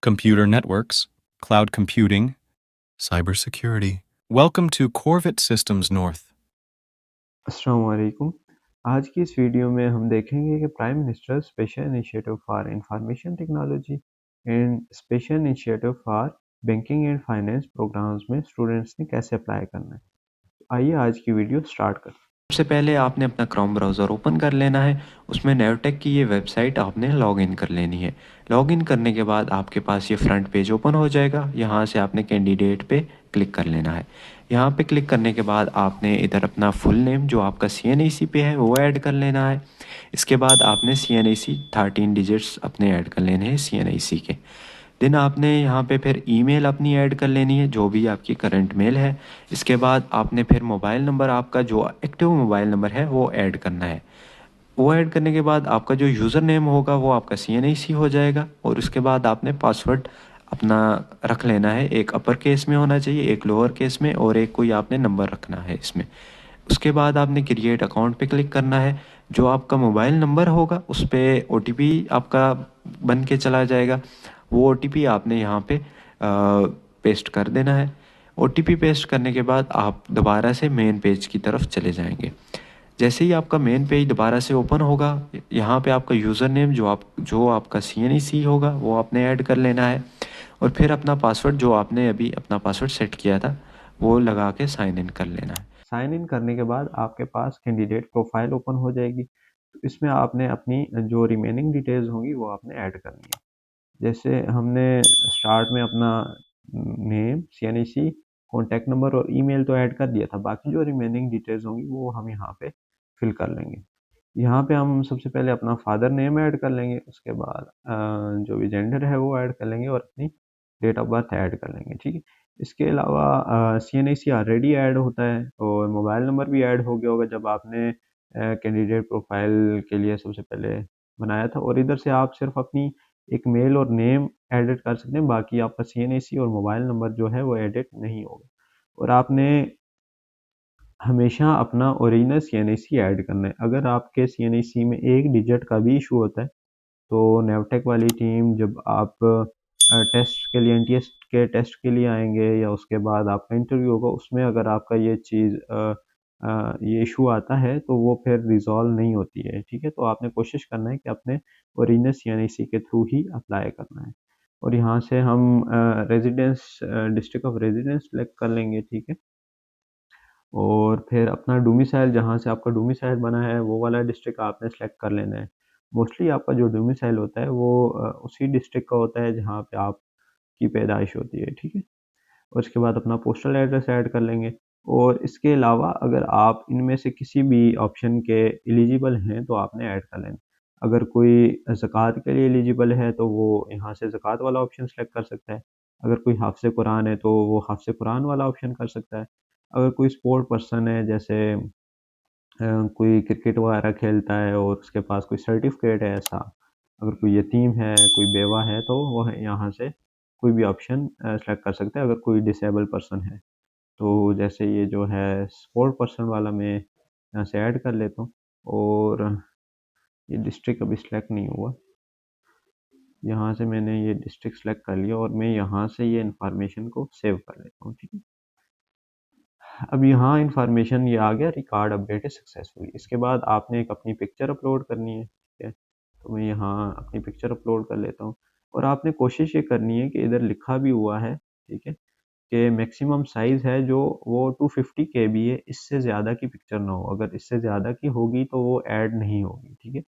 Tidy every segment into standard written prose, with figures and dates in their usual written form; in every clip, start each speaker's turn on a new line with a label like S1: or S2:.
S1: computer networks, cloud computing, cybersecurity. Welcome to Corvette Systems North.
S2: अस्सलाम वालेकुम। आज की इस वीडियो में हम देखेंगे कि prime minister special initiative for information technology and special initiative for banking and finance programs में स्टूडेंट्स ने कैसे अप्लाई करना है। आइए आज की वीडियो स्टार्ट करते हैं।
S3: सबसे पहले आपने अपना क्रोम ब्राउज़र ओपन कर लेना है। उसमें नेवटेक की ये वेबसाइट आपने लॉगिन कर लेनी है। लॉगिन करने के बाद आपके पास ये फ्रंट पेज ओपन हो जाएगा। यहाँ से आपने कैंडिडेट पे क्लिक कर लेना है। यहाँ पे क्लिक करने के बाद आपने इधर अपना फुल नेम जो आपका CNAC पे है वो ऐड कर लेना है। इसके बाद आपने CNAC 13 डिजिट्स अपने ऐड कर लेने हैं CNAC के। देन आपने यहाँ पे फिर ईमेल अपनी ऐड कर लेनी है जो भी आपकी करंट मेल है। इसके बाद आपने फिर मोबाइल नंबर आपका जो एक्टिव मोबाइल नंबर है वो ऐड करना है। वो ऐड करने के बाद आपका जो यूज़र नेम होगा वो आपका CNAC हो जाएगा और उसके बाद आपने पासवर्ड अपना रख लेना है। एक अपर केस में होना चाहिए, एक लोअर केस में और एक कोई आपने नंबर रखना है इसमें। उसके बाद आपने क्रिएट अकाउंट पे क्लिक करना है। जो आपका मोबाइल नंबर होगा उस पर OTP आपका बन के चला जाएगा। वो OTP आपने यहाँ पे पेस्ट कर देना है। OTP पेस्ट करने के बाद आप दोबारा से मेन पेज की तरफ चले जाएंगे। जैसे ही आपका मेन पेज दोबारा से ओपन होगा, यहाँ पे आपका यूज़र नेम जो आपका CNAC होगा वो आपने ऐड कर लेना है और फिर अपना पासवर्ड जो आपने अभी अपना पासवर्ड सेट किया था वो लगा के साइन इन कर लेना है।
S2: साइन इन करने के बाद आपके पास कैंडिडेट प्रोफाइल ओपन हो जाएगी। तो इसमें आपने अपनी जो रिमेनिंग डिटेल्स होंगी वो आपने ऐड करनी है। जैसे हमने स्टार्ट में अपना नेम, CNAC, कॉन्टैक्ट नंबर और ईमेल तो ऐड कर दिया था। बाकी जो रिमेनिंग डिटेल्स होंगी वो हम यहाँ पे फिल कर लेंगे। यहाँ पे हम सबसे पहले अपना फादर नेम ऐड कर लेंगे, उसके बाद जो भी जेंडर है वो ऐड कर लेंगे और अपनी डेट ऑफ बर्थ ऐड कर लेंगे। ठीक है। इसके अलावा CNAC ऑलरेडी ऐड होता है और मोबाइल नंबर भी ऐड हो गया होगा जब आपने कैंडिडेट प्रोफाइल के लिए सबसे पहले बनाया था। और इधर से आप सिर्फ अपनी एक मेल और नेम एडिट कर सकते हैं, बाकी आपका CNAC और मोबाइल नंबर जो है वो एडिट नहीं होगा। और आपने हमेशा अपना ओरिजिनल CNAC ऐड करना है। अगर आपके CNAC में एक डिजिट का भी इशू होता है तो नेवटेक वाली टीम जब आप टेस्ट के लिए NTS के टेस्ट के लिए आएंगे या उसके बाद आपका इंटरव्यू होगा उसमें अगर आपका ये चीज़ ये इशू आता है तो वो फिर रिजॉल्व नहीं होती है। ठीक है। तो आपने कोशिश करना है कि अपने ओरिजिनल CNAC के थ्रू ही अप्लाई करना है। और यहाँ से हम residence district of residence select कर लेंगे। ठीक है। और फिर अपना डोमिसाइल जहाँ से आपका डोमिसाइल बना है वो वाला डिस्ट्रिक्ट आपने सेलेक्ट कर लेना है। मोस्टली आपका जो डोमिसाइल होता है वो उसी डिस्ट्रिक्ट का होता है जहाँ पे आपकी पैदाइश होती है। ठीक है। और उसके बाद अपना पोस्टल एड्रेस ऐड कर लेंगे। और इसके अलावा अगर आप इनमें से किसी भी ऑप्शन के एलिजिबल हैं तो आपने ऐड कर लेना। अगर कोई ज़कात के लिए एलिजिबल है तो वो यहाँ से ज़कात वाला ऑप्शन सेलेक्ट कर सकता है। अगर कोई हाफ़िज़ कुरान है तो वो हाफ़िज़ कुरान वाला ऑप्शन कर सकता है। अगर कोई स्पोर्ट पर्सन है जैसे कोई क्रिकेट वगैरह खेलता है और उसके पास कोई सर्टिफिकेट है ऐसा, अगर कोई यतीम है, कोई बेवा है तो वह यहाँ से कोई भी ऑप्शन सेलेक्ट कर सकता है अगर कोई डिसेबल पर्सन है। तो जैसे ये जो है स्पोर्ट पर्सन वाला मैं यहाँ से ऐड कर लेता हूँ। और ये डिस्ट्रिक्ट अभी सिलेक्ट नहीं हुआ। यहाँ से मैंने ये डिस्ट्रिक्ट सेलेक्ट कर लिया और मैं यहाँ से ये इन्फॉर्मेशन को सेव कर लेता हूँ। ठीक है। अब यहाँ इन्फॉर्मेशन ये आ गया, रिकॉर्ड अपडेट सक्सेसफुली। इसके बाद आपने एक अपनी पिक्चर अपलोड करनी है। ठीक है। तो मैं यहाँ अपनी पिक्चर अपलोड कर लेता हूँ। और आपने कोशिश ये करनी है कि इधर लिखा भी हुआ है, ठीक है, कि मैक्सिमम साइज़ है जो वो 250 KB है, इससे ज़्यादा की पिक्चर ना हो। अगर इससे ज़्यादा की होगी तो वो ऐड नहीं होगी। ठीक है।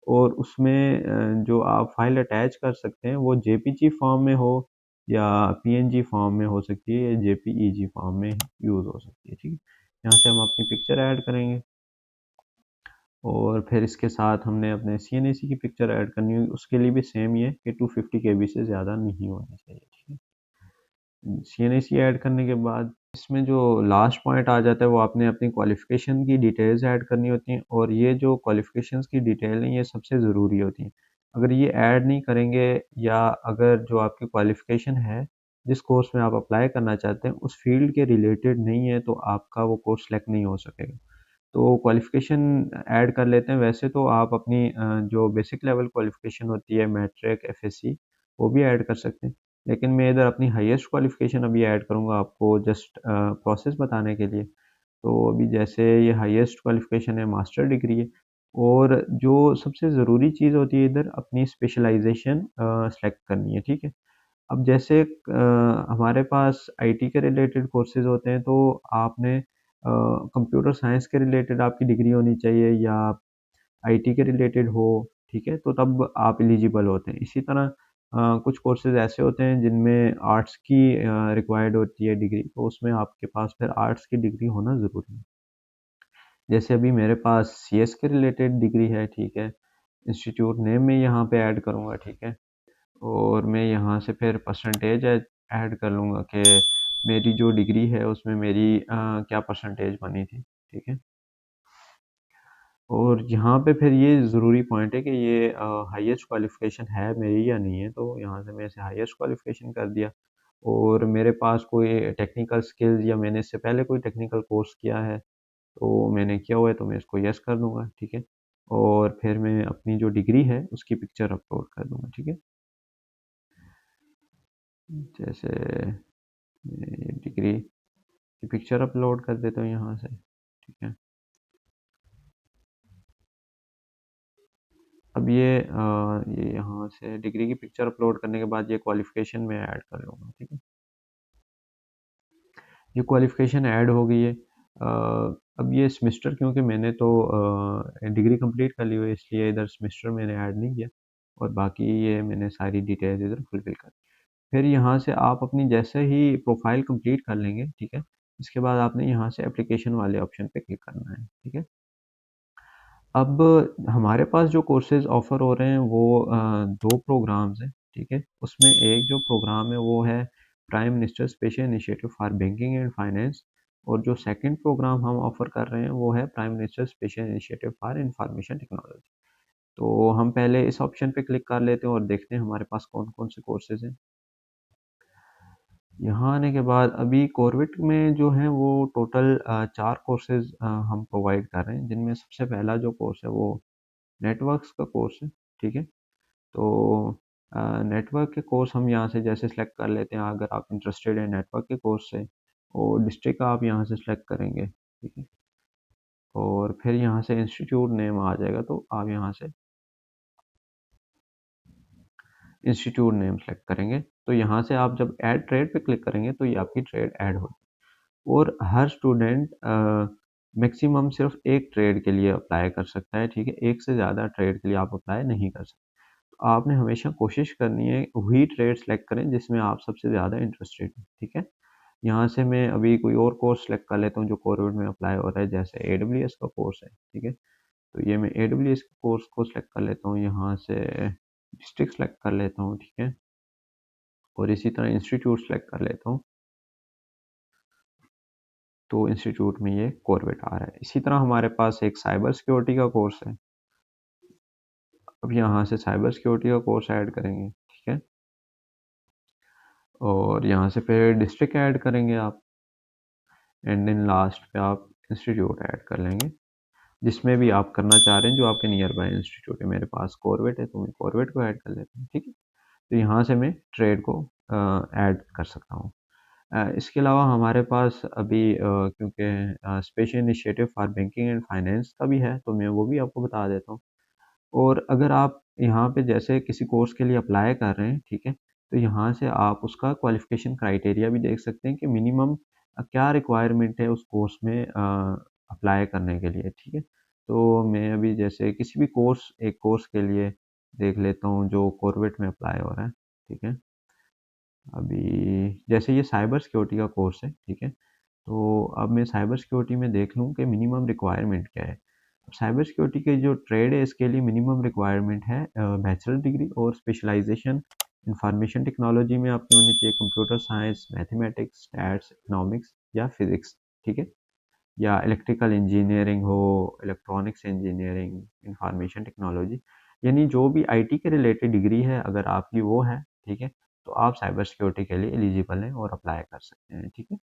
S2: और उसमें जो आप फाइल अटैच कर सकते हैं वो JPG फॉर्म में हो या PNG फॉर्म में हो सकती है या JPEG फॉर्म में यूज़ हो सकती है। ठीक है। यहाँ से हम अपनी पिक्चर ऐड करेंगे और फिर इसके साथ हमने अपने CNAC की पिक्चर ऐड करनी होगी। उसके लिए भी सेम ही है कि 250 KB से ज़्यादा नहीं होनी चाहिए। ठीक है। CNAC ऐड करने के बाद इसमें जो लास्ट पॉइंट आ जाता है वो आपने अपनी क्वालिफ़िकेशन की डिटेल्स ऐड करनी होती हैं। और ये जो क्वालिफ़िकेशंस की डिटेल हैं ये सबसे ज़रूरी होती हैं। अगर ये ऐड नहीं करेंगे या अगर जो आपकी क्वालिफ़िकेशन है, जिस कोर्स में आप अप्लाई करना चाहते हैं उस फील्ड के रिलेटेड नहीं है तो आपका वो कोर्स सेलेक्ट नहीं हो सकेगा। तो क्वालिफ़िकेशन ऐड कर लेते हैं। वैसे तो आप अपनी जो बेसिक लेवल क्वालिफ़िकेशन होती है मैट्रिक, FSC वो भी ऐड कर सकते हैं। लेकिन मैं इधर अपनी हाईएस्ट क्वालिफ़िकेशन अभी ऐड करूँगा आपको जस्ट प्रोसेस बताने के लिए। तो अभी जैसे ये हाईएस्ट क्वालिफ़िकेशन है, मास्टर डिग्री है और जो सबसे ज़रूरी चीज़ होती है इधर अपनी स्पेशलाइज़ेशन सेलेक्ट करनी है, ठीक है? अब जैसे हमारे पास आईटी के रिलेटेड कोर्सेज़ होते हैं तो आपने कंप्यूटर साइंस के रिलेटेड आपकी डिग्री होनी चाहिए या आईटी के रिलेटेड हो, ठीक है? तो तब आप एलिजिबल होते हैं। इसी तरह कुछ कोर्सेज़ ऐसे होते हैं जिनमें आर्ट्स की रिक्वायर्ड होती है डिग्री, तो उसमें आपके पास फिर आर्ट्स की डिग्री होना ज़रूरी है। जैसे अभी मेरे पास सीएस के रिलेटेड डिग्री है, ठीक है? इंस्टीट्यूट नेम मैं यहाँ पे ऐड करूँगा, ठीक है? और मैं यहाँ से फिर परसेंटेज ऐड ऐड कर लूँगा कि मेरी जो डिग्री है उसमें मेरी क्या परसेंटेज बनी थी, ठीक है? और यहाँ पे फिर ये ज़रूरी पॉइंट है कि ये हाईएस्ट क्वालिफ़िकेशन है मेरी या नहीं है, तो यहाँ से मैं इसे हाईएस्ट क्वालिफ़िकेशन कर दिया और मेरे पास कोई टेक्निकल स्किल्स या मैंने इससे पहले कोई टेक्निकल कोर्स किया है, तो मैंने किया हुआ है तो मैं इसको येस कर दूँगा, ठीक है? और फिर मैं अपनी जो डिग्री है उसकी पिक्चर अपलोड कर दूँगा, ठीक है? जैसे मैं ये डिग्री की पिक्चर अपलोड कर देता हूँ यहाँ से, ठीक है? अब ये यहाँ से डिग्री की पिक्चर अपलोड करने के बाद ये क्वालिफ़िकेशन मैं ऐड कर लूँगा, ठीक है? ये क्वालिफ़िकेशन ऐड हो गई है। अब ये सेमेस्टर क्योंकि मैंने तो डिग्री कंप्लीट कर ली हुई है इसलिए इधर सेमेस्टर मैंने ऐड नहीं किया और बाकी ये मैंने सारी डिटेल्स इधर फुलफ़िल कर दी। फिर यहाँ से आप अपनी जैसे ही प्रोफ़ाइल कंप्लीट कर लेंगे, ठीक है? इसके बाद आपने यहाँ से एप्लीकेशन वाले ऑप्शन पे क्लिक करना है, ठीक है? अब हमारे पास जो कोर्सेज़ ऑफ़र हो रहे हैं वो 2 प्रोग्राम्स हैं, ठीक है? उसमें एक जो प्रोग्राम है वो है prime minister special initiative for banking and finance और जो सेकंड प्रोग्राम हम ऑफ़र कर रहे हैं वो है prime minister special initiative for information technology. तो हम पहले इस ऑप्शन पे क्लिक कर लेते हैं और देखते हैं हमारे पास कौन-कौन से कोर्सेज़ हैं। यहाँ आने के बाद अभी कॉर्बेट में जो है वो टोटल 4 कोर्सेज़ हम प्रोवाइड कर रहे हैं, जिनमें सबसे पहला जो कोर्स है वो नेटवर्क्स का कोर्स है, ठीक है? तो नेटवर्क के कोर्स हम यहाँ से जैसे सेलेक्ट कर लेते हैं अगर आप इंटरेस्टेड हैं नेटवर्क के कोर्स से और डिस्ट्रिक्ट आप यहाँ से सेलेक्ट करेंगे, ठीक है? और फिर यहाँ से इंस्टीट्यूट नेम आ जाएगा तो आप यहाँ से इंस्टीट्यूट नेम सेलेक्ट करेंगे। तो यहाँ से आप जब ऐड ट्रेड पे क्लिक करेंगे तो ये आपकी ट्रेड ऐड हो और हर स्टूडेंट मैक्सिमम सिर्फ एक ट्रेड के लिए अप्लाई कर सकता है, ठीक है? एक से ज़्यादा ट्रेड के लिए आप अप्लाई नहीं कर सकते। तो आपने हमेशा कोशिश करनी है वही ट्रेड सेलेक्ट करें जिसमें आप सबसे ज़्यादा इंटरेस्टेड हैं, ठीक है? यहाँ से मैं अभी कोई और कोर्स सेलेक्ट कर लेता हूँ जो कोरबेट में अप्लाई हो रहा है जैसे एडब्ल्यूएस का कोर्स है, ठीक है? तो ये मैं एडब्ल्यूएस के कोर्स को सेलेक्ट कर लेता हूँ यहाँ से डिस्ट्रिक्ट सेलेक्ट कर लेता हूँ, ठीक है? और इसी तरह इंस्टीट्यूट सेलेक्ट कर लेता हूँ, तो इंस्टीट्यूट में ये कोरबेट आ रहा है। इसी तरह हमारे पास एक साइबर सिक्योरिटी का कोर्स है। अब यहाँ से साइबर सिक्योरिटी का कोर्स ऐड करेंगे, ठीक है? और यहाँ से फिर डिस्ट्रिक्ट ऐड करेंगे आप एंड देन लास्ट पे आप इंस्टीट्यूट ऐड कर लेंगे, जिसमें भी आप करना चाह रहे हैं जो आपके नियर बाय इंस्टीट्यूट है। मेरे पास कॉर्बेट है तो मैं कॉर्बेट को ऐड कर लेता हूँ, ठीक है? तो यहाँ से मैं ट्रेड को ऐड कर सकता हूँ। इसके अलावा हमारे पास अभी क्योंकि special initiative for banking and finance का भी है, तो मैं वो भी आपको बता देता हूँ। और अगर आप यहाँ पे जैसे किसी कोर्स के लिए अप्लाई कर रहे हैं, ठीक है? तो यहाँ से आप उसका क्वालिफ़िकेशन क्राइटेरिया भी देख सकते हैं कि मिनिमम क्या रिक्वायरमेंट है उस कोर्स में अप्लाई करने के लिए, ठीक है? तो मैं अभी जैसे किसी भी एक कोर्स के लिए देख लेता हूँ जो कॉर्बेट में अप्लाई हो रहा है, ठीक है? अभी जैसे ये साइबर सिक्योरिटी का कोर्स है, ठीक है? तो अब मैं साइबर सिक्योरिटी में देख लूँ कि मिनिमम रिक्वायरमेंट क्या है। साइबर सिक्योरिटी की जो ट्रेड है इसके लिए मिनिमम रिक्वायरमेंट है बैचलर डिग्री और स्पेशलाइजेशन इंफॉर्मेशन टेक्नोलॉजी में आपकी होनी चाहिए computer science, mathematics, stats, economics या फिजिक्स, ठीक है? या इलेक्ट्रिकल इंजीनियरिंग हो, इलेक्ट्रॉनिक्स इंजीनियरिंग, इंफॉर्मेशन टेक्नोलॉजी यानी जो भी आईटी के रिलेटेड डिग्री है अगर आपकी वो है, ठीक है? तो आप साइबर सिक्योरिटी के लिए एलिजिबल हैं और अप्लाई कर सकते हैं, ठीक है?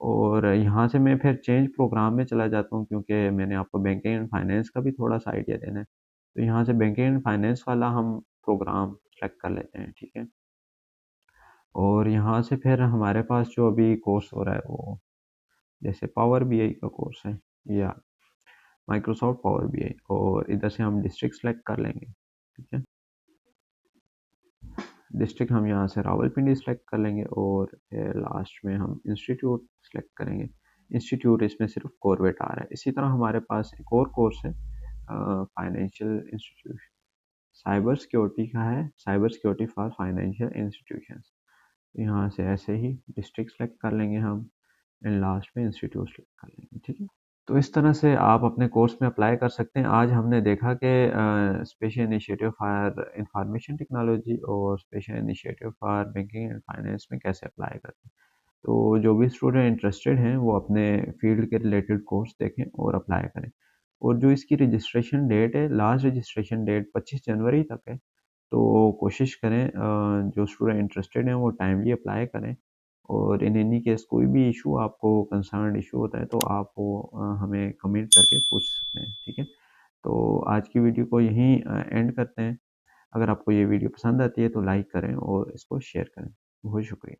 S2: और यहाँ से मैं फिर चेंज प्रोग्राम में चला जाता हूँ क्योंकि मैंने आपको बैंकिंग एंड फाइनेंस का भी थोड़ा-सा आइडिया देना है। तो यहाँ से बैंकिंग एंड फाइनेंस वाला हम प्रोग्राम सेलेक्ट कर लेते हैं, ठीक है। और यहाँ से फिर हमारे पास जो अभी कोर्स हो रहा है वो जैसे पावर बीआई का कोर्स है या माइक्रोसॉफ्ट पावर बीआई, और इधर से हम डिस्ट्रिक्ट सेलेक्ट कर लेंगे, ठीक है। डिस्ट्रिक्ट हम यहाँ से रावलपिंडी सेलेक्ट कर लेंगे और फिर लास्ट में हम इंस्टीट्यूट सेलेक्ट करेंगे। इंस्टीट्यूट इसमें सिर्फ कॉर्बेट आ रहा है। इसी तरह हमारे पास एक और कोर्स है फाइनेंशियल इंस्टीट्यूशन, साइबर सिक्योरिटी का है, cyber security for financial institutions. यहाँ से ऐसे ही डिस्ट्रिक्ट सेलेक्ट कर लेंगे हम एंड लास्ट में इंस्टीट्यूट सेलेक्ट कर लेंगे, ठीक है। तो इस तरह से आप अपने कोर्स में अप्लाई कर सकते हैं। आज हमने देखा कि special initiative for information technology और special initiative for banking and finance में कैसे अप्लाई करते हैं। तो जो भी स्टूडेंट इंटरेस्टेड हैं वो अपने फील्ड के रिलेटेड कोर्स देखें और अप्लाई करें। और जो इसकी रजिस्ट्रेशन डेट है, लास्ट रजिस्ट्रेशन डेट 25 जनवरी तक है। तो कोशिश करें जो स्टूडेंट इंटरेस्टेड हैं वो टाइमली अप्लाई करें। और इन एनी केस कोई भी इशू आपको कंसर्न इशू होता है तो आप वो हमें कमेंट करके पूछ सकते हैं, ठीक है। तो आज की वीडियो को यहीं एंड करते हैं। अगर आपको ये वीडियो पसंद आती है तो लाइक करें और इसको शेयर करें। बहुत शुक्रिया।